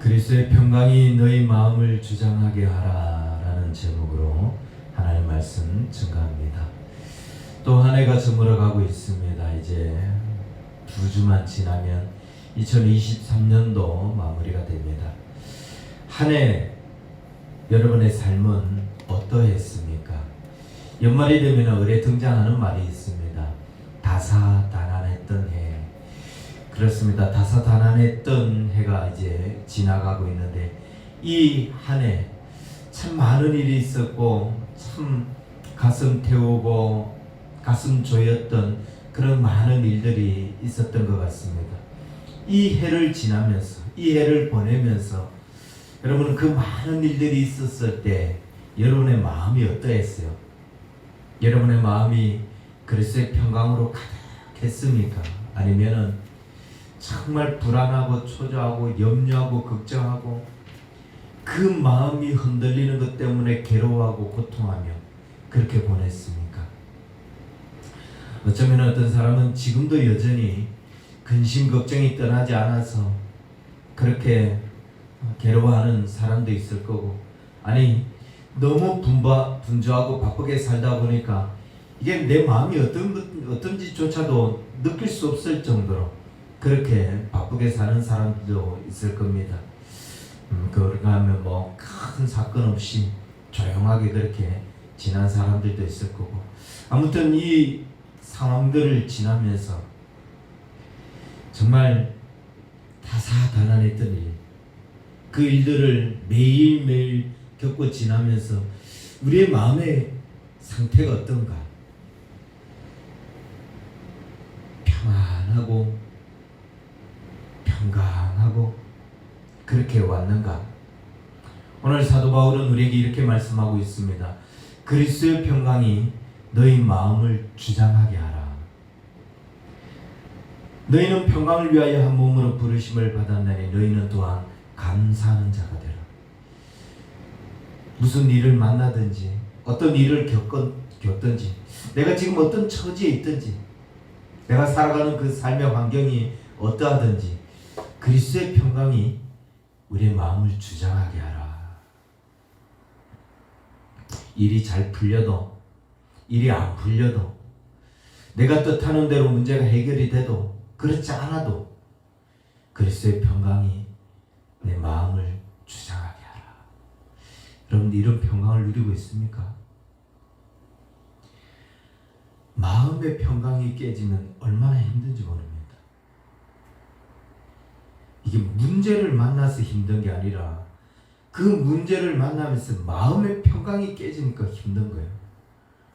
그리스도의 평강이 너희 마음을 주장하게 하라 라는 제목으로 하나님 말씀 증가합니다. 또 한 해가 저물어가고 있습니다. 이제 2주만 지나면 2023년도 마무리가 됩니다. 한 해 여러분의 삶은 어떠했습니까? 연말이 되면 을에 등장하는 말이 있습니다. 다사다난했던 해. 그렇습니다. 다사다난했던 해가 이제 지나가고 있는데 이 한 해 참 많은 일이 있었고 참 가슴 태우고 가슴 조였던 그런 많은 일들이 있었던 것 같습니다. 이 해를 지나면서 이 해를 보내면서 여러분 그 많은 일들이 있었을 때 여러분의 마음이 어떠했어요? 여러분의 마음이 그리스도의 평강으로 가득했습니까? 아니면은 정말 불안하고 초조하고 염려하고 걱정하고 그 마음이 흔들리는 것 때문에 괴로워하고 고통하며 그렇게 보냈습니까? 어쩌면 어떤 사람은 지금도 여전히 근심 걱정이 떠나지 않아서 그렇게 괴로워하는 사람도 있을 거고, 아니 너무 분주하고 바쁘게 살다 보니까 이게 내 마음이 어떤지조차도 느낄 수 없을 정도로 그렇게 바쁘게 사는 사람들도 있을 겁니다. 그런가 하면 뭐 큰 사건 없이 조용하게 그렇게 지난 사람들도 있을 거고, 아무튼 이 상황들을 지나면서 정말 다사다난했던 일, 그 일들을 매일매일 겪고 지나면서 우리의 마음의 상태가 어떤가? 평안하고 평강하고 그렇게 왔는가? 오늘 사도 바울은 우리에게 이렇게 말씀하고 있습니다. 그리스도의 평강이 너희 마음을 주장하게 하라. 너희는 평강을 위하여 한 몸으로 부르심을 받았나니 너희는 또한 감사하는 자가 되라. 무슨 일을 만나든지 어떤 일을 겪든지 내가 지금 어떤 처지에 있든지 내가 살아가는 그 삶의 환경이 어떠하든지 그리스도의 평강이 우리의 마음을 주장하게 하라. 일이 잘 풀려도 일이 안 풀려도 내가 뜻하는 대로 문제가 해결이 돼도 그렇지 않아도 그리스도의 평강이 내 마음을 주장하게 하라. 여러분 이런 평강을 누리고 있습니까? 마음의 평강이 깨지면 얼마나 힘든지 모릅니다. 이게 문제를 만나서 힘든 게 아니라 그 문제를 만나면서 마음의 평강이 깨지니까 힘든 거예요.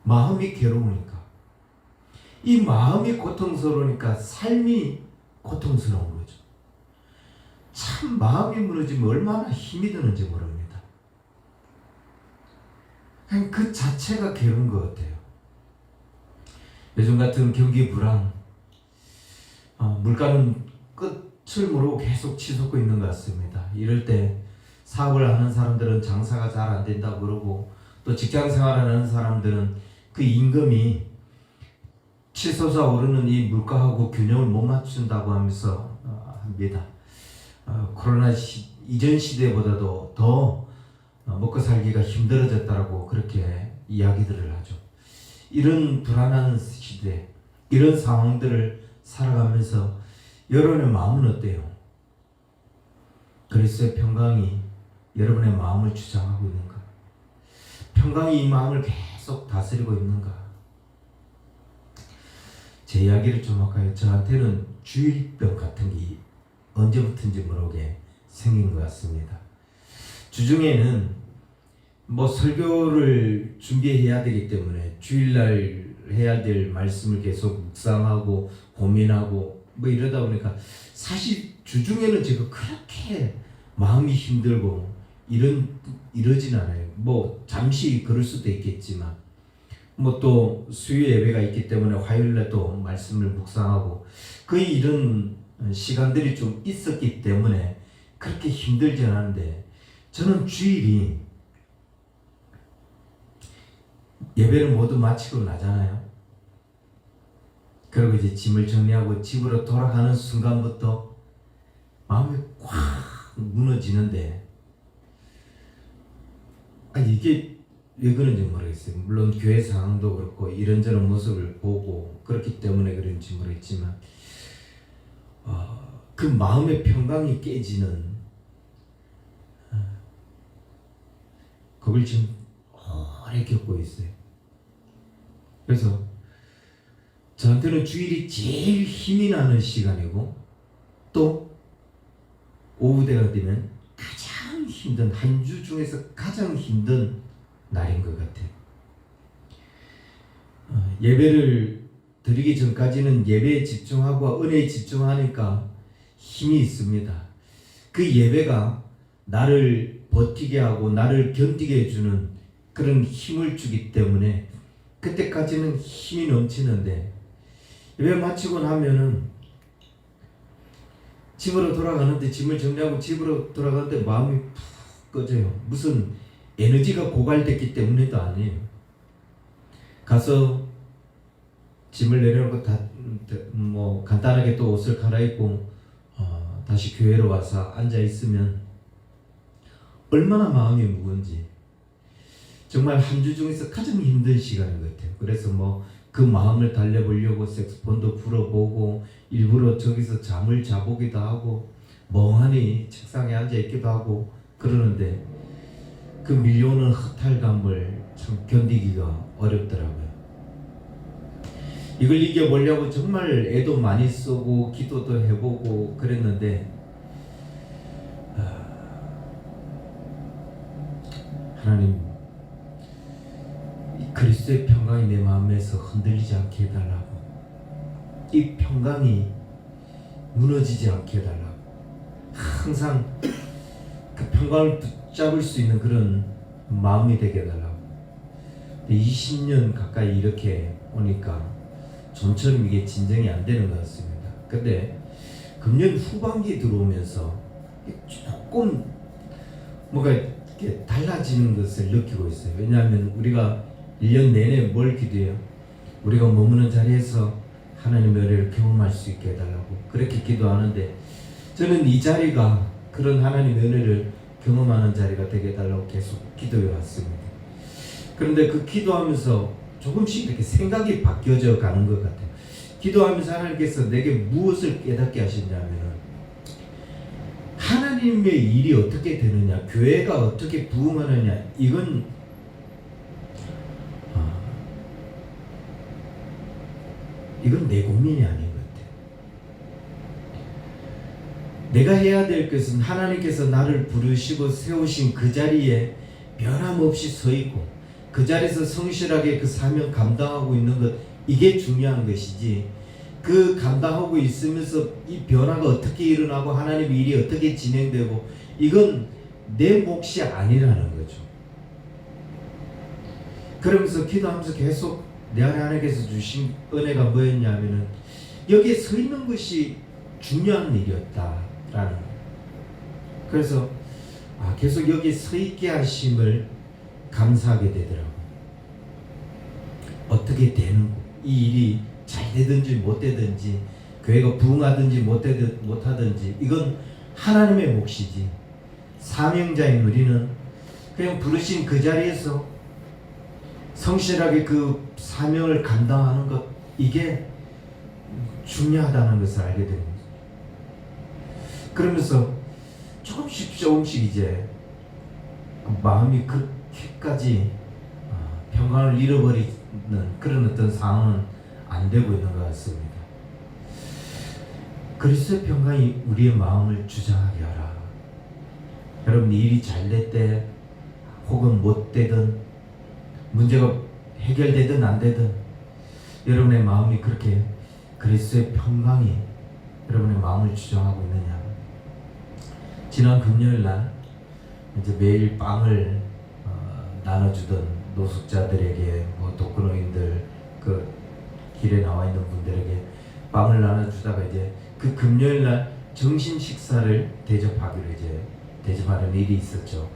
마음이 괴로우니까. 이 마음이 고통스러우니까 삶이 고통스러운 거죠. 참 마음이 무너지면 얼마나 힘이 드는지 모릅니다. 그냥 그 자체가 괴로운 것 같아요. 요즘 같은 경기 불황, 물가는 끝을 모르고 계속 치솟고 있는 것 같습니다. 이럴 때 사업을 하는 사람들은 장사가 잘 안 된다고 그러고, 또 직장 생활하는 사람들은 그 임금이 치솟아 오르는 이 물가하고 균형을 못 맞춘다고 하면서 합니다. 코로나 이전 시대보다도 더 먹고 살기가 힘들어졌다라고 그렇게 이야기들을 하죠. 이런 불안한 시대, 이런 상황들을 살아가면서 여러분의 마음은 어때요? 그리스도의 평강이 여러분의 마음을 주장하고 있는가? 평강이 이 마음을 계속 다스리고 있는가? 제 이야기를 좀 할까요? 저한테는 주일병 같은 게 언제부터인지 모르게 생긴 것 같습니다. 주중에는 뭐 설교를 준비해야 되기 때문에 주일날 해야 될 말씀을 계속 묵상하고 고민하고 뭐 이러다 보니까 사실 주중에는 제가 그렇게 마음이 힘들고 이러진 않아요. 뭐 잠시 그럴 수도 있겠지만 뭐 또 수요 예배가 있기 때문에 화요일날 또 말씀을 묵상하고 거의 이런 시간들이 좀 있었기 때문에 그렇게 힘들지 않았는데, 저는 주일이 예배를 모두 마치고 나잖아요. 그리고 이제 짐을 정리하고 집으로 돌아가는 순간부터 마음이 꽉 무너지는데 이게 왜 그런지 모르겠어요. 물론 교회 상황도 그렇고 이런저런 모습을 보고 그렇기 때문에 그런지 모르겠지만 그 마음의 평강이 깨지는 그걸 지금 오래 겪고 있어요. 그래서 저한테는 주일이 제일 힘이 나는 시간이고 또 오후대가 되면 가장 힘든, 한 주 중에서 가장 힘든 날인 것 같아요. 예배를 드리기 전까지는 예배에 집중하고 은혜에 집중하니까 힘이 있습니다. 그 예배가 나를 버티게 하고 나를 견디게 해주는 그런 힘을 주기 때문에 그때까지는 힘이 넘치는데 예배 마치고 나면은 집으로 돌아가는데 짐을 정리하고 집으로 돌아가는데 마음이 푹 꺼져요. 무슨 에너지가 고갈됐기 때문에도 아니에요. 가서 짐을 내려놓고 간단하게 또 옷을 갈아입고 다시 교회로 와서 앉아 있으면 얼마나 마음이 무거운지 정말 한 주 중에서 가장 힘든 시간인 것 같아요. 그래서 그 마음을 달래보려고 색소폰도 불어보고 일부러 저기서 잠을 자보기도 하고 멍하니 책상에 앉아 있기도 하고 그러는데 그 밀려오는 허탈감을 참 견디기가 어렵더라고요. 이걸 이겨보려고 정말 애도 많이 쓰고 기도도 해보고 그랬는데 하나님 그리스도의 평강이 내 마음에서 흔들리지 않게 해달라고, 이 평강이 무너지지 않게 해달라고, 항상 그 평강을 붙잡을 수 있는 그런 마음이 되게 해달라고. 20년 가까이 이렇게 오니까 좀처럼 이게 진정이 안 되는 것 같습니다. 근데 금년 후반기에 들어오면서 조금 뭔가 이렇게 달라지는 것을 느끼고 있어요. 왜냐하면 우리가 1년 내내 뭘 기도해요? 우리가 머무는 자리에서 하나님의 은혜를 경험할 수 있게 해달라고 그렇게 기도하는데 저는 이 자리가 그런 하나님의 은혜를 경험하는 자리가 되게 해달라고 계속 기도해 왔습니다. 그런데 그 기도하면서 조금씩 이렇게 생각이 바뀌어져 가는 것 같아요. 기도하면서 하나님께서 내게 무엇을 깨닫게 하셨냐면 하나님의 일이 어떻게 되느냐, 교회가 어떻게 부흥하느냐, 이건 내 고민이 아닌 것 같아요. 내가 해야 될 것은 하나님께서 나를 부르시고 세우신 그 자리에 변함없이 서 있고 그 자리에서 성실하게 그 사명 감당하고 있는 것, 이게 중요한 것이지 그 감당하고 있으면서 이 변화가 어떻게 일어나고 하나님의 일이 어떻게 진행되고 이건 내 몫이 아니라는 거죠. 그러면서 기도하면서 계속 내 안에 하나님께서 주신 은혜가 뭐였냐면은 여기에 서 있는 것이 중요한 일이었다라는 거예요. 그래서 계속 여기 서 있게 하심을 감사하게 되더라고요. 어떻게 되는 이 일이 잘 되든지 못 되든지 교회가 부흥하든지 못하든지 이건 하나님의 몫이지 사명자인 우리는 그냥 부르신 그 자리에서 성실하게 그 사명을 감당하는 것, 이게 중요하다는 것을 알게 되는 거죠. 그러면서 조금씩 이제 마음이 그렇게까지 평강을 잃어버리는 그런 어떤 상황은 안 되고 있는 것 같습니다. 그리스도의 평강이 우리의 마음을 주장하게 하라. 여러분 일이 잘 될 때 혹은 못 되든 문제가 해결되든 안 되든 여러분의 마음이 그렇게 그리스도의 평강이 여러분의 마음을 주장하고 있느냐. 지난 금요일 날 이제 매일 빵을 나눠주던 노숙자들에게 독거노인들 그 길에 나와 있는 분들에게 빵을 나눠주다가 이제 그 금요일 날 점심 식사를 대접하는 일이 있었죠.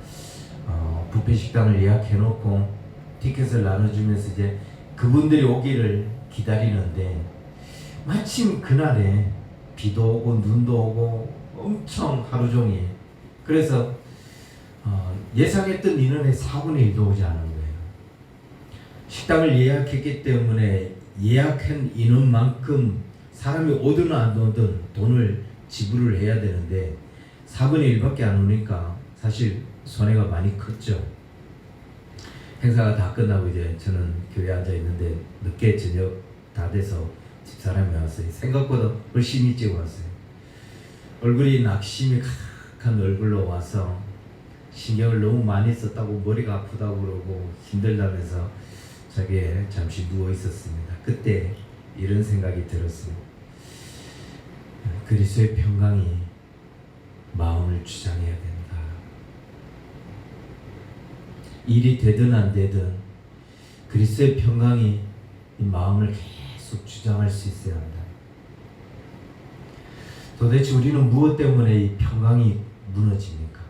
뷔페 식당을 예약해놓고 티켓을 나눠주면서 이제 그분들이 오기를 기다리는데 마침 그날에 비도 오고 눈도 오고 엄청 하루 종일 그래서 예상했던 인원의 4분의 1도 오지 않은 거예요. 식당을 예약했기 때문에 예약한 인원만큼 사람이 오든 안 오든 돈을 지불을 해야 되는데 4분의 1밖에 안 오니까 사실 손해가 많이 컸죠. 행사가 다 끝나고 이제 저는 교회에 앉아 있는데 늦게 저녁 다 돼서 집사람이 왔어요. 생각보다 훨씬 일찍 왔어요. 얼굴이 낙심이 가득한 얼굴로 와서 신경을 너무 많이 썼다고 머리가 아프다고 그러고 힘들다면서 자기에 잠시 누워 있었습니다. 그때 이런 생각이 들었어요. 그리스도의 평강이 마음을 주장해야 된다. 일이 되든 안 되든 그리스도의 평강이 이 마음을 계속 주장할 수 있어야 한다. 도대체 우리는 무엇 때문에 이 평강이 무너집니까?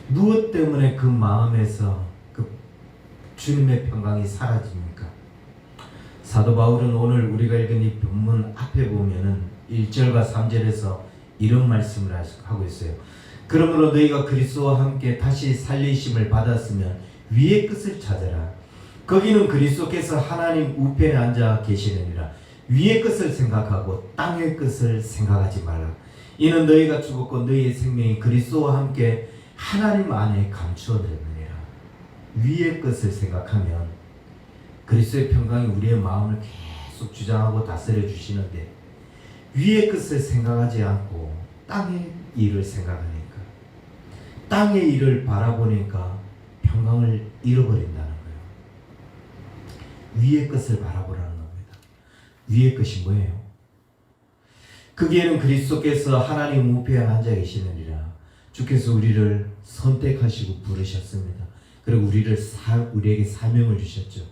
무엇 때문에 그 마음에서 그 주님의 평강이 사라집니까? 사도 바울은 오늘 우리가 읽은 이 본문 앞에 보면은 1절과 3절에서 이런 말씀을 하고 있어요. 그러므로 너희가 그리스도와 함께 다시 살리심을 받았으면 위의 끝을 찾아라. 거기는 그리스도께서 하나님 우편에 앉아 계시느니라. 위의 끝을 생각하고 땅의 끝을 생각하지 말라. 이는 너희가 죽었고 너희의 생명이 그리스도와 함께 하나님 안에 감추어졌느니라. 위의 것을 생각하면 그리스도의 평강이 우리의 마음을 계속 주장하고 다스려 주시는데 위의 것을 생각하지 않고 땅의 일을 생각하니까 땅의 일을 바라보니까 평강을 잃어버린다는 거예요. 위의 것을 바라보라는 겁니다. 위의 것이 뭐예요? 거기에는 그리스도께서 하나님 우편에 앉아 계시느니라. 주께서 우리를 선택하시고 부르셨습니다. 그리고 우리에게 사명을 주셨죠.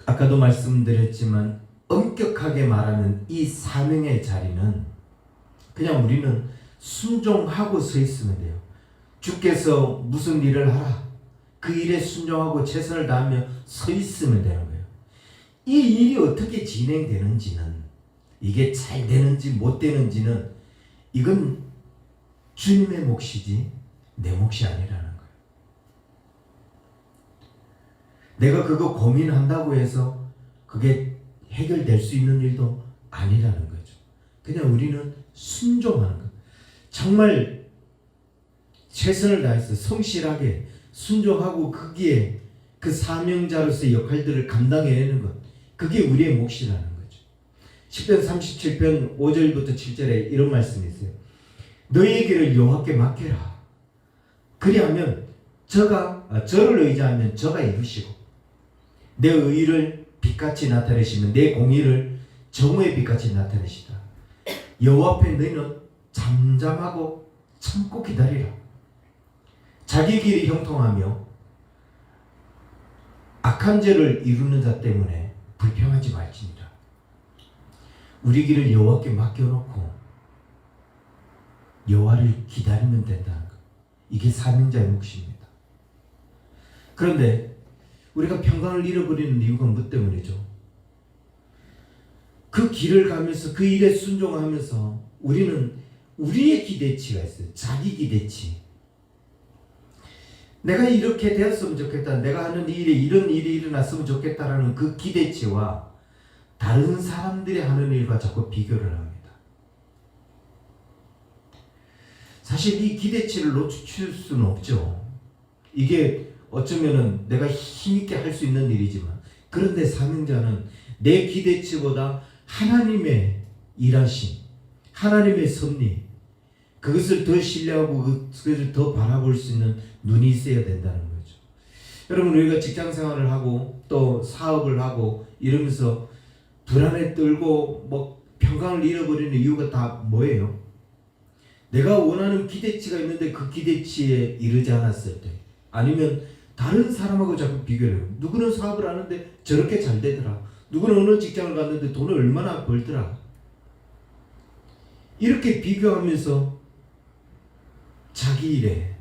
아까도 말씀드렸지만 엄격하게 말하면 이 사명의 자리는 그냥 우리는 순종하고 서 있으면 돼요. 주께서 무슨 일을 하라. 그 일에 순종하고 최선을 다하며 서 있으면 되는 거예요. 이 일이 어떻게 진행되는지는 이게 잘 되는지 못 되는지는 이건 주님의 몫이지 내 몫이 아니라는 거예요. 내가 그거 고민한다고 해서 그게 해결될 수 있는 일도 아니라는 거죠. 그냥 우리는 순종하는 거예요. 정말 최선을 다해서 성실하게 순종하고 거기에 그 사명자로서의 역할들을 감당해내는 것, 그게 우리의 몫이라는 거죠. 10편 37편 5절부터 7절에 이런 말씀이 있어요. 너희의 길을 여호와께 맡겨라. 그리하면 저를 의지하면 저가 이루시고 내 의를 빛같이 나타내시면 내 공의를 정오의 빛같이 나타내시다. 여호와 앞에 너희는 잠잠하고 참고 기다리라. 자기 길이 형통하며 악한 죄를 이루는 자 때문에 불평하지 말지니라. 우리 길을 여호와께 맡겨놓고 여호와를 기다리면 된다는 것. 이게 사명자의 몫입니다. 그런데 우리가 평강을 잃어버리는 이유가 뭐 때문이죠? 그 길을 가면서 그 일에 순종하면서 우리는 우리의 기대치가 있어요. 자기 기대치. 내가 이렇게 되었으면 좋겠다. 내가 하는 일에 이런 일이 일어났으면 좋겠다라는 그 기대치와 다른 사람들이 하는 일과 자꾸 비교를 합니다. 사실 이 기대치를 놓칠 수는 없죠. 이게 어쩌면은 내가 힘있게 할 수 있는 일이지만, 그런데 사명자는 내 기대치보다 하나님의 일하심, 하나님의 섭리, 그것을 더 신뢰하고 그것을 더 바라볼 수 있는 눈이 있어야 된다는 거죠. 여러분, 우리가 직장 생활을 하고 또 사업을 하고 이러면서 불안에 떨고 뭐 평강을 잃어버리는 이유가 다 뭐예요? 내가 원하는 기대치가 있는데 그 기대치에 이르지 않았을 때, 아니면 다른 사람하고 자꾸 비교를 해요. 누구는 사업을 하는데 저렇게 잘 되더라. 누구는 어느 직장을 갔는데 돈을 얼마나 벌더라. 이렇게 비교하면서 자기 일에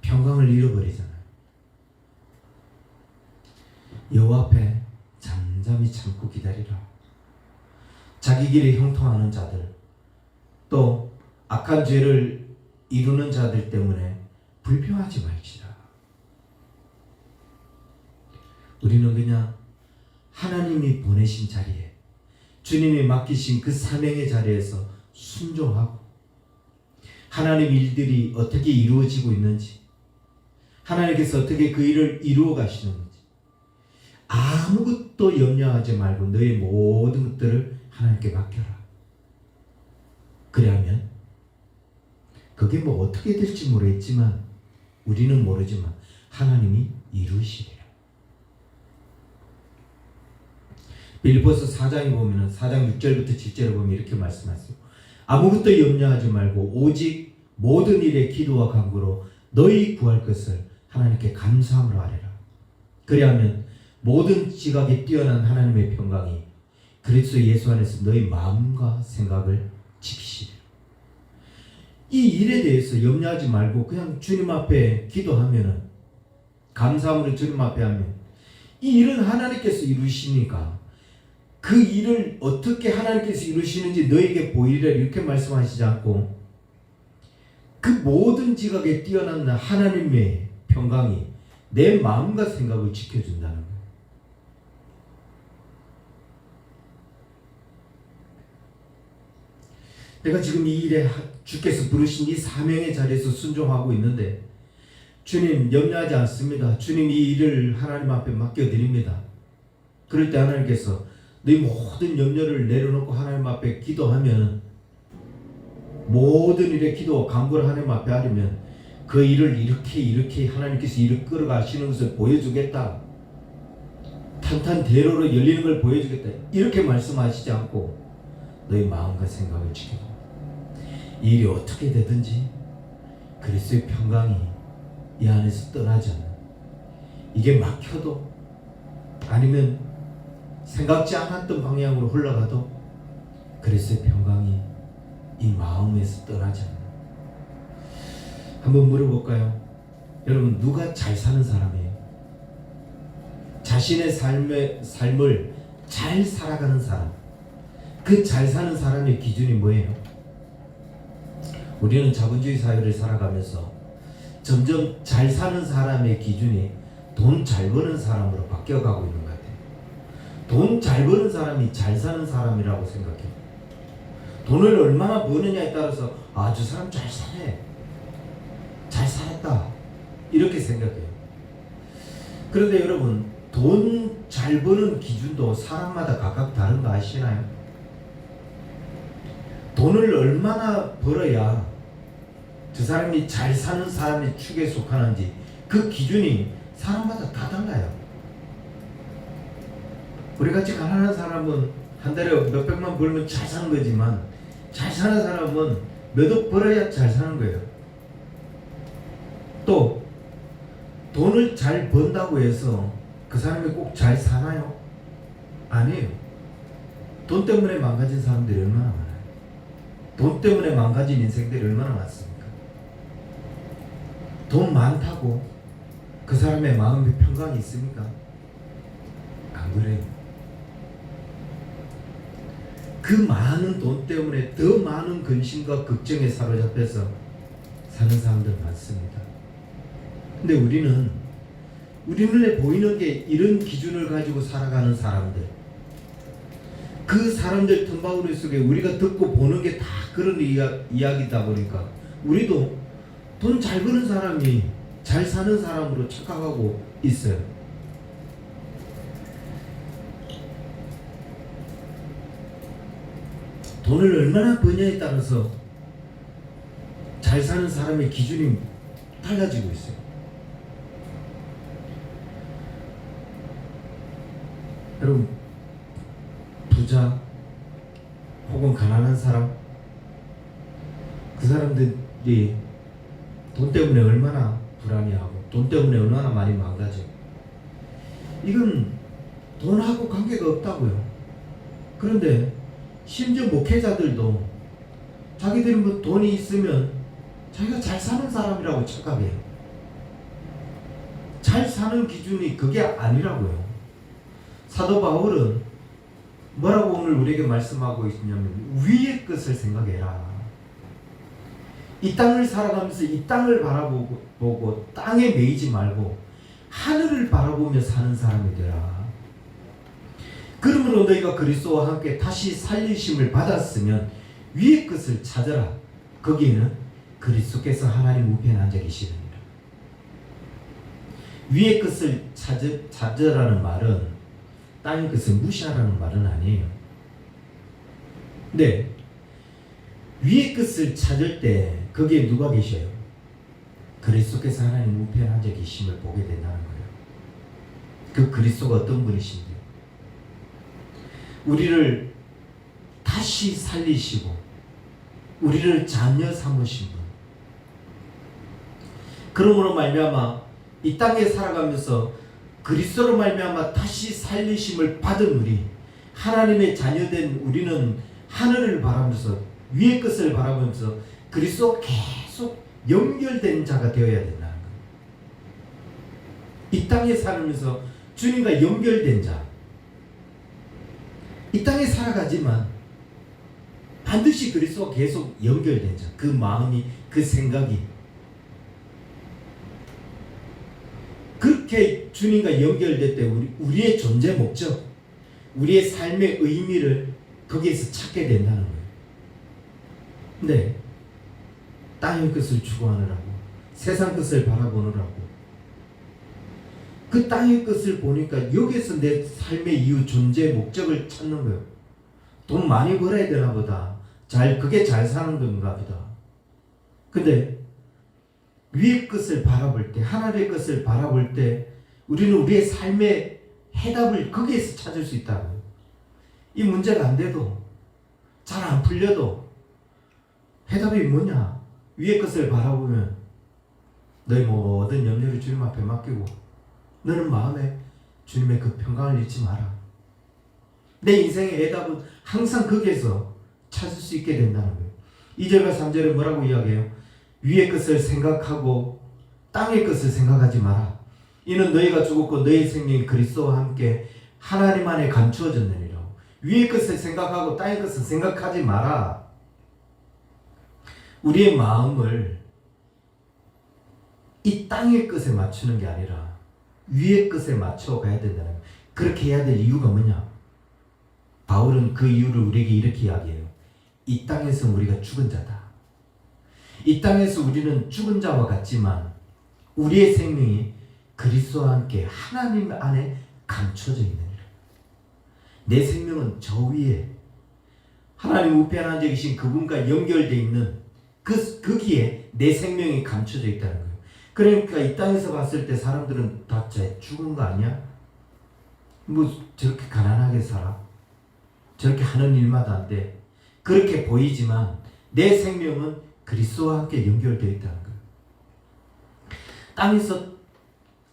평강을 잃어버리잖아요. 여호와 앞에 잠잠히 참고 기다리라. 자기 길에 형통하는 자들, 또 악한 죄를 이루는 자들 때문에 불평하지 말지라. 우리는 그냥 하나님이 보내신 자리에, 주님이 맡기신 그 사명의 자리에서 순종하고, 하나님 일들이 어떻게 이루어지고 있는지, 하나님께서 어떻게 그 일을 이루어 가시는지 아무것도 염려하지 말고 너의 모든 것들을 하나님께 맡겨라. 그러면 그게 뭐 어떻게 될지 모르겠지만, 우리는 모르지만 하나님이 이루시리라. 빌립보서 4장에 보면 4장 6절부터 7절에 보면 이렇게 말씀하세요. 아무것도 염려하지 말고 오직 모든 일에 기도와 간구로 너희 구할 것을 하나님께 감사함으로 아뢰라. 그리하면 모든 지각에 뛰어난 하나님의 평강이 그리스도 예수 안에서 너희 마음과 생각을 지키시리라. 이 일에 대해서 염려하지 말고 그냥 주님 앞에 기도하면은, 감사함으로 주님 앞에 하면, 이 일은 하나님께서 이루시니까 그 일을 어떻게 하나님께서 이루시는지 너에게 보이리라 이렇게 말씀하시지 않고, 그 모든 지각에 뛰어난 하나님의 평강이 내 마음과 생각을 지켜준다는 거예요. 내가 지금 이 일에 주께서 부르신 이 사명의 자리에서 순종하고 있는데, 주님 염려하지 않습니다. 주님 이 일을 하나님 앞에 맡겨드립니다. 그럴 때 하나님께서 너희 모든 염려를 내려놓고 하나님 앞에 기도하면, 모든 일에 기도와 간구를 하나님 앞에 하려면 그 일을 이렇게 하나님께서 일을 끌어가시는 것을 보여주겠다, 탄탄대로로 열리는 걸 보여주겠다, 이렇게 말씀하시지 않고 너희 마음과 생각을 지키고, 이 일이 어떻게 되든지 그리스도의 평강이 이 안에서 떠나지 않는, 이게 막혀도 아니면 생각지 않았던 방향으로 흘러가도 그리스도의 평강이 이 마음에서 떠나지 않는. 한번 물어볼까요? 여러분, 누가 잘 사는 사람이에요? 자신의 삶을 잘 살아가는 사람, 그 잘 사는 사람의 기준이 뭐예요? 우리는 자본주의 사회를 살아가면서 점점 잘 사는 사람의 기준이 돈 잘 버는 사람으로 바뀌어가고 있는 것 같아요. 돈 잘 버는 사람이 잘 사는 사람이라고 생각해요. 돈을 얼마나 버느냐에 따라서 저 사람 잘 사네, 잘 살았다, 이렇게 생각해요. 그런데 여러분, 돈 잘 버는 기준도 사람마다 각각 다른 거 아시나요? 돈을 얼마나 벌어야 저 사람이 잘 사는 사람의 축에 속하는지 그 기준이 사람마다 다 달라요. 우리같이 가난한 사람은 한 달에 몇백만 벌면 잘 사는 거지만, 잘 사는 사람은 몇 억 벌어야 잘 사는 거예요. 또 돈을 잘 번다고 해서 그 사람이 꼭 잘 사나요? 아니에요. 돈 때문에 망가진 사람들이 얼마나 많아요. 돈 때문에 망가진 인생들이 얼마나 많습니까? 돈 많다고 그 사람의 마음에 평강이 있습니까? 안 그래요. 그 많은 돈 때문에 더 많은 근심과 걱정에 사로잡혀서 사는 사람들 많습니다. 근데 우리는 우리 눈에 보이는 게 이런 기준을 가지고 살아가는 사람들, 그 사람들 틈바구니 속에 우리가 듣고 보는 게 다 그런 이야기다 보니까 우리도 돈 잘 버는 사람이 잘 사는 사람으로 착각하고 있어요. 돈을 얼마나 버냐에 따라서 잘 사는 사람의 기준이 달라지고 있어요. 여러분, 부자 혹은 가난한 사람, 그 사람들이 돈 때문에 얼마나 불안해하고 돈 때문에 얼마나 많이 망가져. 이건 돈하고 관계가 없다고요. 그런데 심지어 목회자들도 자기들이 뭐 돈이 있으면 자기가 잘 사는 사람이라고 착각해요. 잘 사는 기준이 그게 아니라고요. 사도 바울은 뭐라고 오늘 우리에게 말씀하고 있냐면, 위의 것을 생각해라. 이 땅을 살아가면서 이 땅을 바라보고 땅에 매이지 말고 하늘을 바라보며 사는 사람이 되라. 그러므로 너희가 그리스도와 함께 다시 살리심을 받았으면 위의 것을 찾아라. 거기에는 그리스도께서 하나님 우편에 앉아 계시느니라. 위의 것을 찾으라는 말은 땅의 것을 무시하라는 말은 아니에요. 네, 위의 것을 찾을 때 거기에 누가 계셔요? 그리스도께서 하나님 우편에 앉아 계심을 보게 된다는 거예요. 그 그리스도가 어떤 분이신데요? 우리를 다시 살리시고 우리를 자녀 삼으신 분. 그러므로 말미암아 이 땅에 살아가면서 그리스도로 말미암아 다시 살리심을 받은 우리, 하나님의 자녀된 우리는 하늘을 바라면서 위의 것을 바라보면서 그리스도와 계속 연결된 자가 되어야 된다는 거예요. 이 땅에 살면서 주님과 연결된 자. 이 땅에 살아가지만 반드시 그리스도와 계속 연결된 자. 그 마음이, 그 생각이. 그렇게 주님과 연결될 때 우리의 존재 목적, 우리의 삶의 의미를 거기에서 찾게 된다는 거예요. 네, 땅의 것을 추구하느라고, 세상 것을 바라보느라고, 그 땅의 것을 보니까 여기서 내 삶의 이유, 존재 목적을 찾는 거예요. 돈 많이 벌어야 되나 보다. 그게 잘 사는 건가 보다. 근데 위의 것을 바라볼 때, 하나님의 것을 바라볼 때 우리는 우리의 삶의 해답을 거기에서 찾을 수 있다고요. 이 문제가 안 돼도, 잘 안 풀려도 해답이 뭐냐? 위의 것을 바라보면 너희 모든 염려를 주님 앞에 맡기고 너는 마음에 주님의 그 평강을 잃지 마라. 내 인생의 해답은 항상 거기에서 찾을 수 있게 된다는 거예요. 2절과 3절에 뭐라고 이야기해요? 위의 것을 생각하고 땅의 것을 생각하지 마라. 이는 너희가 죽었고 너희 생명이 그리스도와 함께 하나님 안에 감추어졌느니라. 위의 것을 생각하고 땅의 것을 생각하지 마라. 우리의 마음을 이 땅의 것에 맞추는 게 아니라 위의 것에 맞춰 가야 된다는 거예요. 그렇게 해야 될 이유가 뭐냐? 바울은 그 이유를 우리에게 이렇게 이야기해요. 이 땅에서 우리가 죽은 자다. 이 땅에서 우리는 죽은 자와 같지만 우리의 생명이 그리스도와 함께 하나님 안에 감춰져 있느니라. 내 생명은 저 위에 하나님 우편에 앉아 계신 그분과 연결되어 있는 거기에 내 생명이 감춰져 있다는 거예요. 그러니까 이 땅에서 봤을 때 사람들은 다 죽은 거 아니야? 뭐 저렇게 가난하게 살아? 저렇게 하는 일마다 안 돼? 그렇게 보이지만 내 생명은 그리스도와 함께 연결되어 있다는 거예요. 땅에서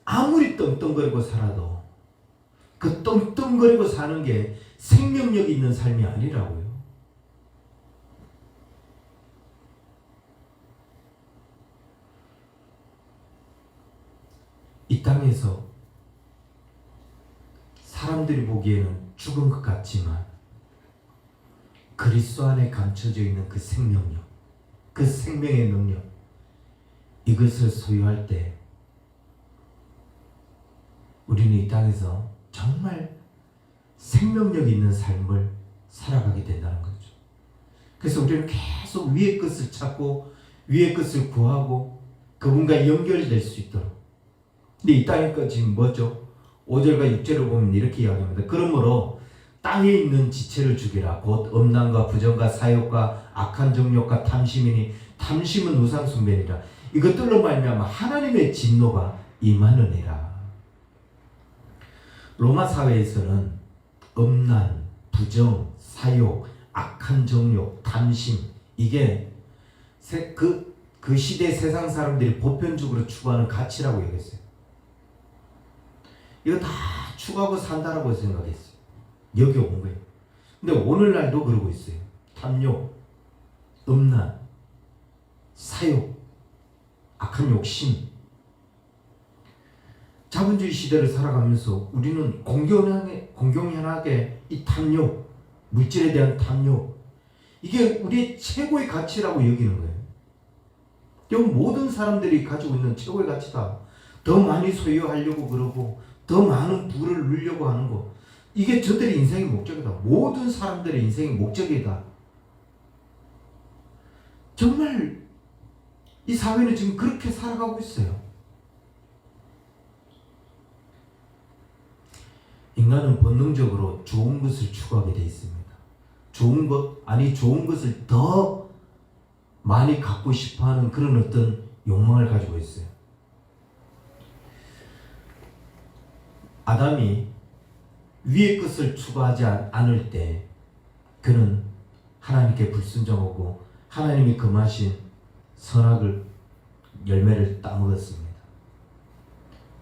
아무리 떵떵거리고 살아도 그 떵떵거리고 사는 게 생명력 있는 삶이 아니라고요. 이 땅에서 사람들이 보기에는 죽은 것 같지만 그리스도 안에 감춰져 있는 그 생명력, 그 생명의 능력, 이것을 소유할 때 우리는 이 땅에서 정말 생명력 있는 삶을 살아가게 된다는 거죠. 그래서 우리는 계속 위의 것을 찾고 위의 것을 구하고 그분과 연결될 수 있도록. 근데 이 땅의 것 지금 뭐죠? 5절과 6절을 보면 이렇게 이야기합니다. 그러므로 땅에 있는 지체를 죽이라. 곧 음란과 부정과 사욕과 악한 정욕과 탐심이니 탐심은 우상 숭배니라. 이것들로 말미암아 하나님의 진노가 임하느니라. 로마 사회에서는 음란, 부정, 사욕, 악한 정욕, 탐심, 이게 그 시대 세상 사람들이 보편적으로 추구하는 가치라고 여겼어요. 이거 다 추구하고 산다라고 생각했어요. 여겨온 거예요. 근데 오늘날도 그러고 있어요. 탐욕, 음란, 사욕, 악한 욕심. 자본주의 시대를 살아가면서 우리는 공공연하게 이 탐욕, 물질에 대한 탐욕, 이게 우리의 최고의 가치라고 여기는 거예요. 이 모든 사람들이 가지고 있는 최고의 가치다. 더 많이 소유하려고 그러고 더 많은 부를 누리려고 하는 거. 이게 저들의 인생의 목적이다. 모든 사람들의 인생의 목적이다. 정말 이 사회는 지금 그렇게 살아가고 있어요. 인간은 본능적으로 좋은 것을 추구하게 되어 있습니다. 좋은 것을 더 많이 갖고 싶어 하는 그런 어떤 욕망을 가지고 있어요. 아담이 위의 것을 추구하지 않을 때 그는 하나님께 불순종하고 하나님이 금하신 선악을 열매를 따먹었습니다.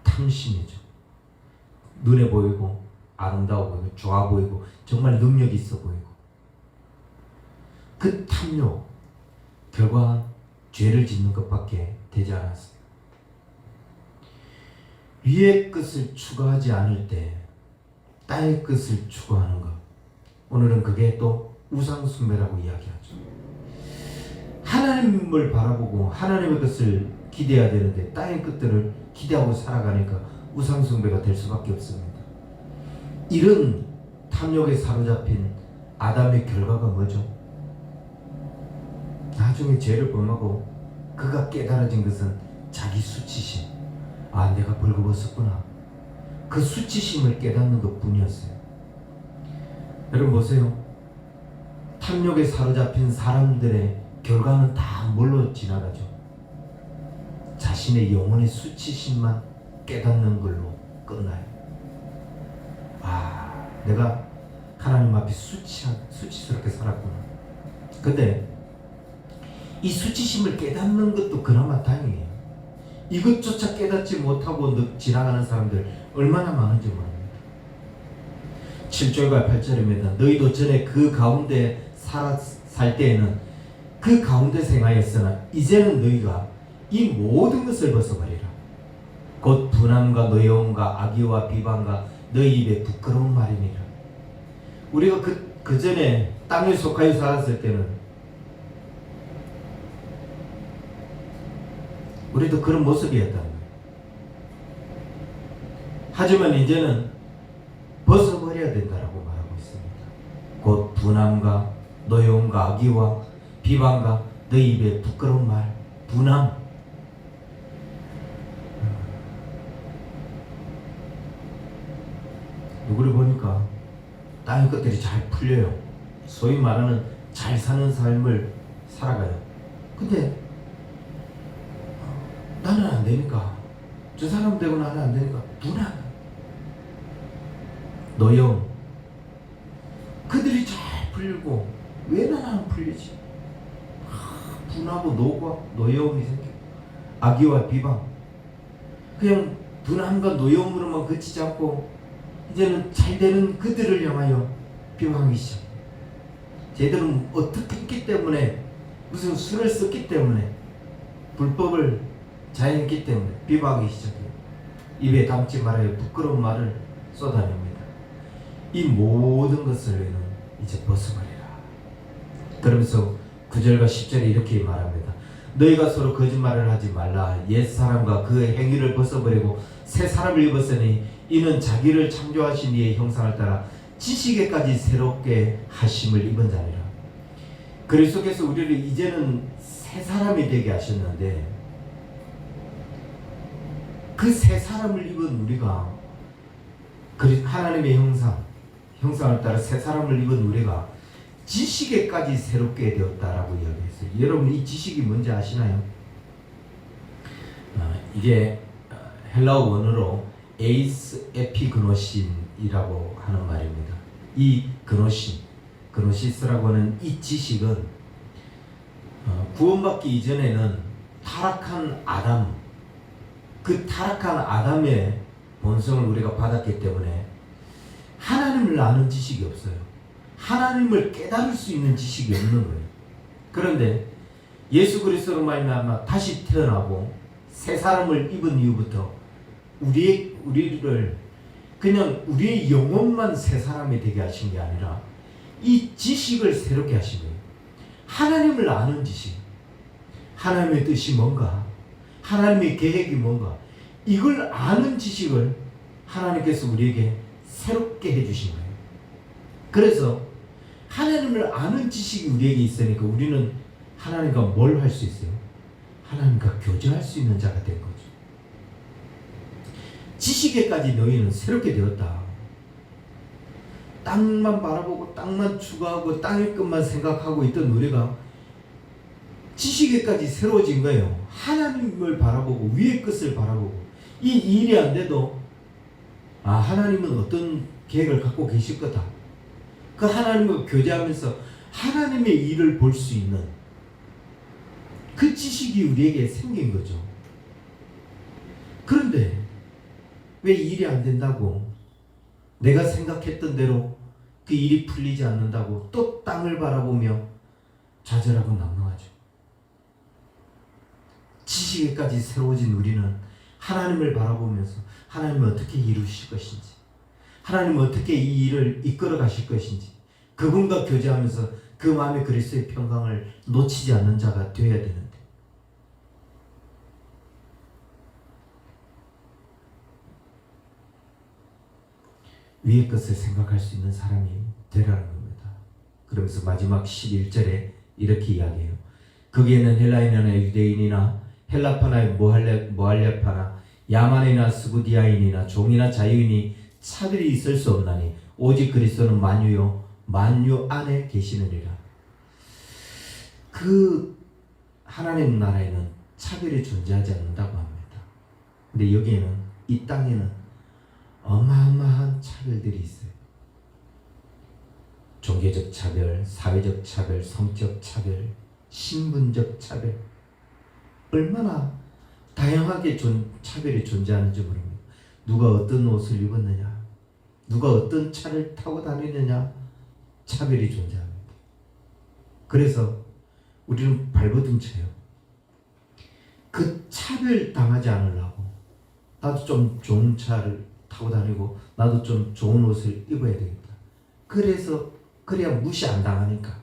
탐심이죠. 눈에 보이고 아름다워 보이고 좋아 보이고 정말 능력 있어 보이고 그 탐욕 결과 죄를 짓는 것밖에 되지 않았어요. 위의 것을 추구하지 않을 때 땅의 것을 추구하는 것, 오늘은 그게 또 우상숭배라고 이야기하죠. 하나님을 바라보고 하나님의 것을 기대해야 되는데 땅의 것들을 기대하고 살아가니까 우상숭배가 될 수밖에 없습니다. 이런 탐욕에 사로잡힌 아담의 결과가 뭐죠? 나중에 죄를 범하고 그가 깨달아진 것은 자기 수치심. 아, 내가 벌거벗었구나. 그 수치심을 깨닫는 것뿐이었어요. 여러분 보세요. 탐욕에 사로잡힌 사람들의 결과는 다 뭘로 지나가죠? 자신의 영혼의 수치심만 깨닫는 걸로 끝나요. 아, 내가 하나님 앞에 수치스럽게 살았구나. 근데 이 수치심을 깨닫는 것도 그나마 다행이에요. 이것조차 깨닫지 못하고 지나가는 사람들 얼마나 많은지 모릅니다. 7절과 8절입니다. 너희도 전에 그 가운데 살 때에는 그 가운데 생하였으나 이제는 너희가 이 모든 것을 벗어버리라. 곧 분함과 노여움과 악의와 비방과 너희 입에 부끄러운 말이니라. 우리가 그 전에 땅에 속하여 살았을 때는 우리도 그런 모습이었다는 거예요. 하지만 이제는 벗어버려야 된다라고 말하고 있습니다. 곧 분함과 노여움과 악의와 비방과 너희 입에 부끄러운 말, 분함. 누구를 보니까 땅의 것들이 잘 풀려요. 소위 말하는 잘 사는 삶을 살아가요. 근데 나는 안 되니까, 저 사람 되고 나는 안 되니까 분함, 노여움. 그들이 잘 풀리고 왜 나는 안 풀리지? 분하고 노여움이 생겨. 악의와 비방. 그냥 분함과 노여움으로만 그치지 않고 이제는 잘 되는 그들을 향하여 비방하기 시작해요. 쟤들은 어떻게 했기 때문에, 무슨 수를 썼기 때문에, 불법을 자행했기 때문에 비방하기 시작해요. 입에 담지 말아야 부끄러운 말을 쏟아냅니다. 이 모든 것을 이제 벗어버리라. 그러면서 9절과 10절에 이렇게 말합니다. 너희가 서로 거짓말을 하지 말라. 옛사람과 그의 행위를 벗어버리고 새 사람을 입었으니 이는 자기를 창조하신 이의 형상을 따라 지식에까지 새롭게 하심을 입은 자니라. 그리스도께서 우리를 이제는 새 사람이 되게 하셨는데, 그 새 사람을 입은 우리가, 하나님의 형상을 따라 새 사람을 입은 우리가 지식에까지 새롭게 되었다라고 이야기했어요. 여러분, 이 지식이 뭔지 아시나요? 이게 헬라어 원어로 에이스 에피그노신이라고 하는 말입니다. 이 그노시스라고 하는 이 지식은 구원받기 이전에는 타락한 아담, 그 타락한 아담의 본성을 우리가 받았기 때문에 하나님을 아는 지식이 없어요. 하나님을 깨달을 수 있는 지식이 없는 거예요. 그런데 예수 그리스도로 말미암아 다시 태어나고 새 사람을 입은 이후부터 우리를 그냥 우리의 영혼만 새 사람이 되게 하신 게 아니라 이 지식을 새롭게 하신 거예요. 하나님을 아는 지식. 하나님의 뜻이 뭔가, 하나님의 계획이 뭔가, 이걸 아는 지식을 하나님께서 우리에게 새롭게 해주신 거예요. 그래서 하나님을 아는 지식이 우리에게 있으니까 우리는 하나님과 뭘 할 수 있어요? 하나님과 교제할 수 있는 자가 된 거죠. 지식에까지 너희는 새롭게 되었다. 땅만 바라보고 땅만 추구하고 땅의 것만 생각하고 있던 우리가 지식에까지 새로워진 거예요. 하나님을 바라보고 위의 것을 바라보고, 이 일이 안 돼도 하나님은 어떤 계획을 갖고 계실 거다. 그 하나님과 교제하면서 하나님의 일을 볼 수 있는 그 지식이 우리에게 생긴 거죠. 그런데 왜 일이 안 된다고, 내가 생각했던 대로 그 일이 풀리지 않는다고 또 땅을 바라보며 좌절하고 낙망하죠. 지식에까지 새로워진 우리는 하나님을 바라보면서 하나님은 어떻게 이루실 것인지, 하나님은 어떻게 이 일을 이끌어 가실 것인지, 그분과 교제하면서 그 마음에 그리스도의 평강을 놓치지 않는 자가 되어야 되는데, 위의 것을 생각할 수 있는 사람이 되라는 겁니다. 그러면서 마지막 11절에 이렇게 이야기해요. 거기에는 헬라인이나 유대인이나 헬라파나 모할레파나 야만이나 스구디아인이나 종이나 자유인이 차별이 있을 수 없나니 오직 그리스도는 만유요 만유 안에 계시느니라. 그 하나님 나라에는 차별이 존재하지 않는다고 합니다. 근데 여기에는, 이 땅에는 어마어마한 차별들이 있어요. 종교적 차별, 사회적 차별, 성적 차별, 신분적 차별, 얼마나 다양하게 차별이 존재하는지 모릅니다. 누가 어떤 옷을 입었느냐, 누가 어떤 차를 타고 다니느냐, 차별이 존재합니다. 그래서 우리는 발버둥쳐요. 그 차별 당하지 않으려고 나도 좀 좋은 차를 타고 다니고 나도 좀 좋은 옷을 입어야 되겠다. 그래야 무시 안 당하니까.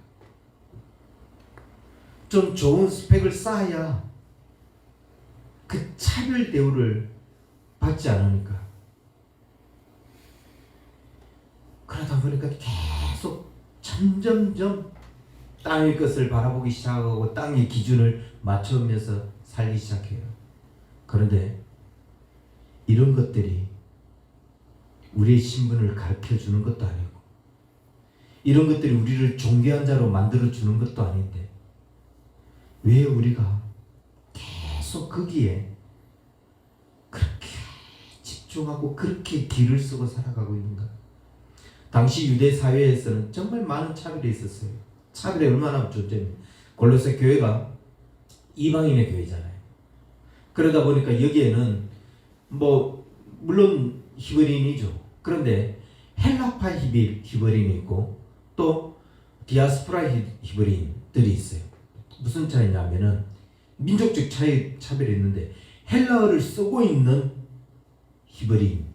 좀 좋은 스펙을 쌓아야 그 차별 대우를 받지 않으니까. 그러다 보니까 계속 점점점 땅의 것을 바라보기 시작하고 땅의 기준을 맞추면서 살기 시작해요. 그런데 이런 것들이 우리의 신분을 가르쳐 주는 것도 아니고, 이런 것들이 우리를 존귀한 자로 만들어 주는 것도 아닌데, 왜 우리가 계속 거기에 그렇게 집중하고 그렇게 길을 쓰고 살아가고 있는가? 당시 유대 사회에서는 정말 많은 차별이 있었어요. 차별이 얼마나 존재합니까? 골로새 교회가 이방인의 교회잖아요. 그러다 보니까 여기에는 물론 히브리인이죠. 그런데 헬라파 히브리인이 있고 또 디아스포라 히브리인들이 있어요. 무슨 차이냐면은 민족적 차별이 있는데, 헬라어를 쓰고 있는 히브리인,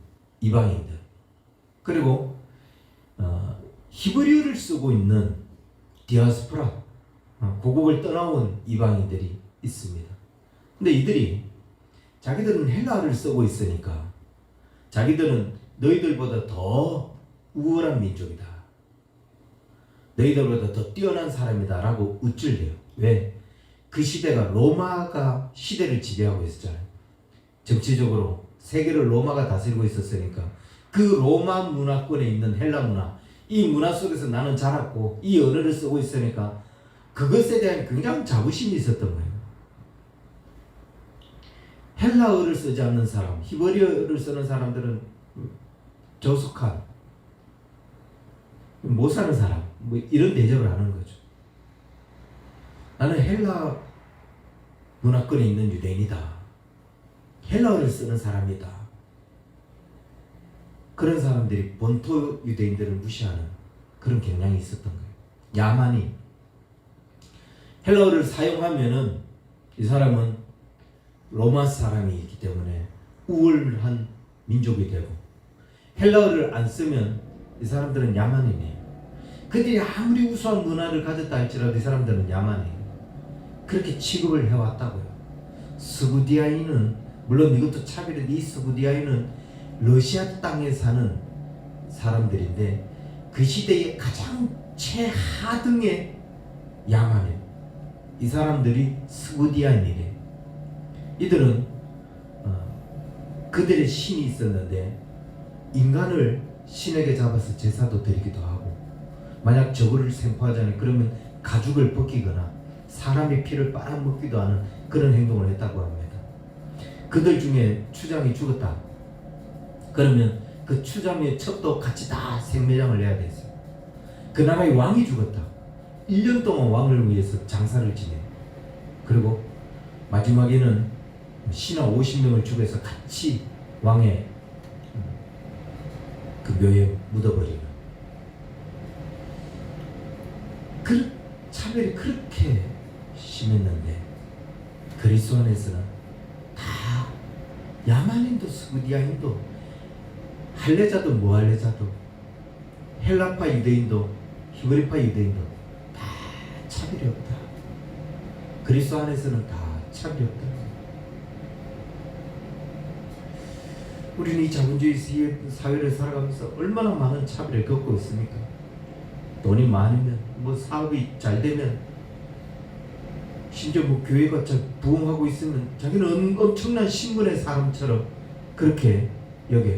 이방인들, 그리고 히브리어를 쓰고 있는 디아스포라, 고국을 떠나온 이방인들이 있습니다. 근데 이들이 자기들은 헬라어를 쓰고 있으니까 자기들은 너희들보다 더 우월한 민족이다, 너희들보다 더 뛰어난 사람이다 라고 우쭐대요. 왜? 그 시대가 로마가 시대를 지배하고 있었잖아요. 정치적으로 세계를 로마가 다스리고 있었으니까 그 로마 문화권에 있는 헬라 문화, 이 문화 속에서 나는 자랐고 이 언어를 쓰고 있으니까 그것에 대한 굉장히 자부심이 있었던 거예요. 헬라어를 쓰지 않는 사람, 히브리어를 쓰는 사람들은 저속한, 못 사는 사람, 이런 대접을 하는 거죠. 나는 헬라 문화권에 있는 유대인이다, 헬라어를 쓰는 사람이다. 그런 사람들이 본토 유대인들을 무시하는 그런 경향이 있었던 거예요. 야만이 헬라어를 사용하면은 이 사람은 로마 사람이기 때문에 우월한 민족이 되고, 헬라어를 안 쓰면 이 사람들은 야만이네요. 그들이 아무리 우수한 문화를 가졌다 할지라도 이 사람들은 야만이에요. 그렇게 취급을 해왔다고요. 스부디아인은 물론 이것도 차별인데 이 스부디아인은 러시아 땅에 사는 사람들인데 그 시대의 가장 최하등의 야만인 이 사람들이 스부디아인이래. 이들은 그들의 신이 있었는데 인간을 신에게 잡아서 제사도 드리기도 하고 만약 저거를 생포하자니 그러면 가죽을 벗기거나 사람의 피를 빨아먹기도 하는 그런 행동을 했다고 합니다. 그들 중에 추장이 죽었다. 그러면 그 추장의 첩도 같이 다 생매장을 내야 됐어요. 그 나라의 왕이 죽었다. 1년 동안 왕을 위해서 장사를 지내. 그리고 마지막에는 신하 50명을 죽여서 같이 왕의 그 묘에 묻어버리는 그 차별이 그렇게 심했는데 그리스도 안에서는 다 야만인도 스부디아인도 할례자도 무할례자도 헬라파 유대인도 히브리파 유대인도 다 차별이 없다. 그리스도 안에서는 다 차별이 없다. 우리는 이 자본주의 사회를 살아가면서 얼마나 많은 차별을 겪고 있습니까? 돈이 많으면 뭐 사업이 잘 되면 심지어 뭐 교회가 잘 부흥하고 있으면 자기는 엄청난 신분의 사람처럼 그렇게 여겨.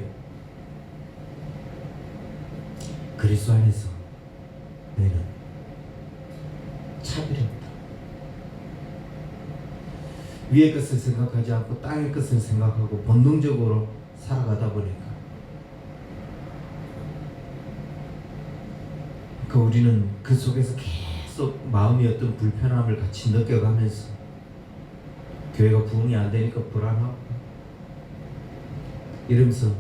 그리스도 안에서 너희는 차별이 없다. 위의 것을 생각하지 않고 땅의 것을 생각하고 본능적으로 살아가다 보니까 우리는 그 속에서 계속 마음이 어떤 불편함을 같이 느껴가면서 교회가 부흥이 안 되니까 불안하고 이러면서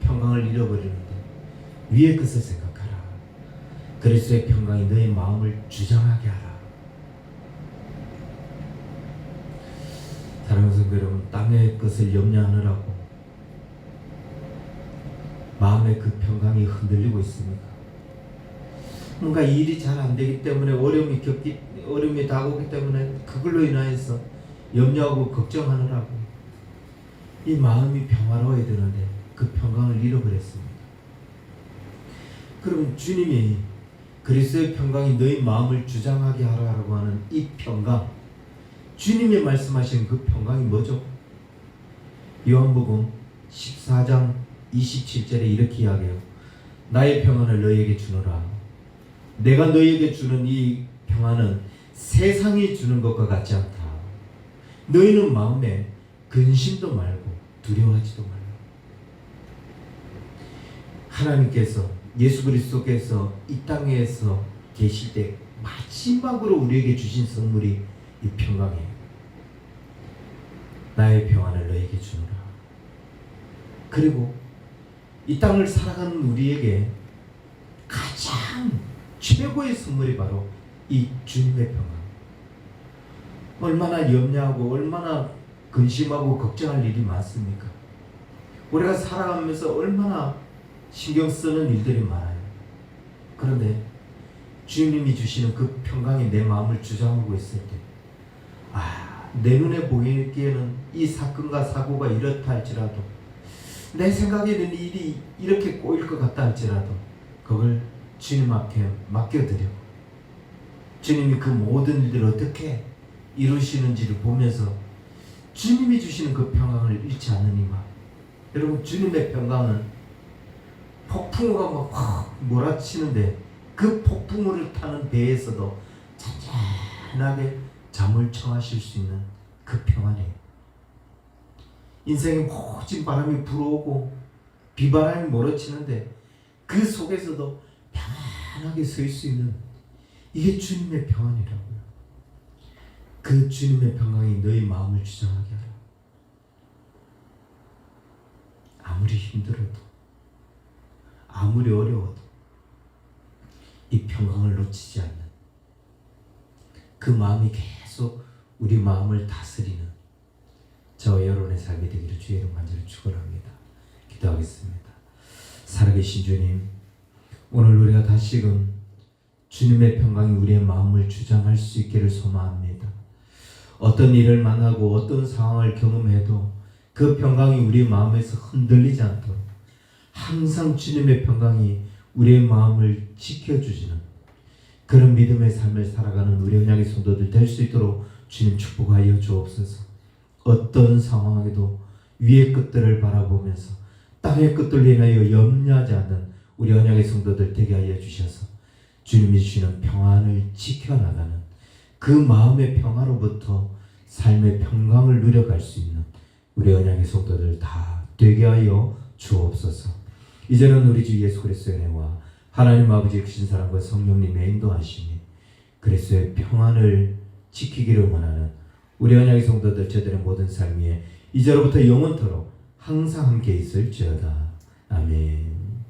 평강을 잃어버리는데 위의 것을 생각하라. 그리스도의 평강이 너의 마음을 주장하게 하라. 사랑하는 성도 여러분, 땅의 것을 염려하느라고 마음의 그 평강이 흔들리고 있습니까? 뭔가 일이 잘 안 되기 때문에 어려움이 다가오기 때문에 그걸로 인하여서 염려하고 걱정하느라고 이 마음이 평화로워야 되는데 그 평강을 잃어버렸습니다. 그럼 주님이 그리스도의 평강이 너희 마음을 주장하게 하라고 하는 이 평강, 주님이 말씀하신 그 평강이 뭐죠? 요한복음 14장 27절에 이렇게 이야기해요. 나의 평안을 너희에게 주노라. 내가 너희에게 주는 이 평안은 세상이 주는 것과 같지 않다. 너희는 마음에 근심도 말고 두려워하지도 말라. 하나님께서 예수 그리스도께서 이 땅에서 계실 때 마지막으로 우리에게 주신 선물이 이 평강이에요. 나의 평안을 너희에게 주노라. 그리고 이 땅을 살아가는 우리에게 가장 최고의 선물이 바로 이 주님의 평안. 얼마나 염려하고 얼마나 근심하고 걱정할 일이 많습니까? 우리가 살아가면서 얼마나 신경 쓰는 일들이 많아요. 그런데 주님이 주시는 그 평강이 내 마음을 주장하고 있을 때 내 눈에 보이기에는 이 사건과 사고가 이렇다 할지라도 내 생각에는 일이 이렇게 꼬일 것 같다 할지라도 그걸 주님 앞에 맡겨드리고 주님이 그 모든 일들을 어떻게 이루시는지를 보면서 주님이 주시는 그 평강을 잃지 않으니까. 여러분, 주님의 평강은 폭풍우가 막 확 몰아치는데 그 폭풍우를 타는 배에서도 잔잔하게 잠을 청하실 수 있는 그 평안이에요. 인생에 모진 바람이 불어오고 비바람이 몰아치는데 그 속에서도 편안하게 설 수 있는 이게 주님의 평안이라고요. 그 주님의 평강이 너희 마음을 주장하게 하라. 아무리 힘들어도 아무리 어려워도 이 평강을 놓치지 않는 그 마음이 계속 우리 마음을 다스리는 저와 여러분의 삶이 되기를 주의 이름 간절히 축원합니다. 기도하겠습니다. 살아계신 주님, 오늘 우리가 다시금 주님의 평강이 우리의 마음을 주장할 수 있기를 소망합니다. 어떤 일을 만나고 어떤 상황을 경험해도 그 평강이 우리 마음에서 흔들리지 않도록 항상 주님의 평강이 우리의 마음을 지켜주시는 그런 믿음의 삶을 살아가는 우리 언약의 성도들 될 수 있도록 주님 축복하여 주옵소서. 어떤 상황에도 위의 끝들을 바라보면서 땅의 끝들로 인하여 염려하지 않는 우리 언약의 성도들 되게 하여 주셔서 주님이 주시는 평안을 지켜나가는 그 마음의 평화로부터 삶의 평강을 누려갈 수 있는 우리 언약의 성도들 다 되게 하여 주옵소서. 이제는 우리 주 예수 그리스도의 은혜와 하나님 아버지의 크신 사랑과 성령님의 인도하심이 그리스도의 평안을 지키기를 원하는 우리 언약의 성도들 저들의 모든 삶 위에 이제로부터 영원토록 항상 함께 있을지어다. 아멘.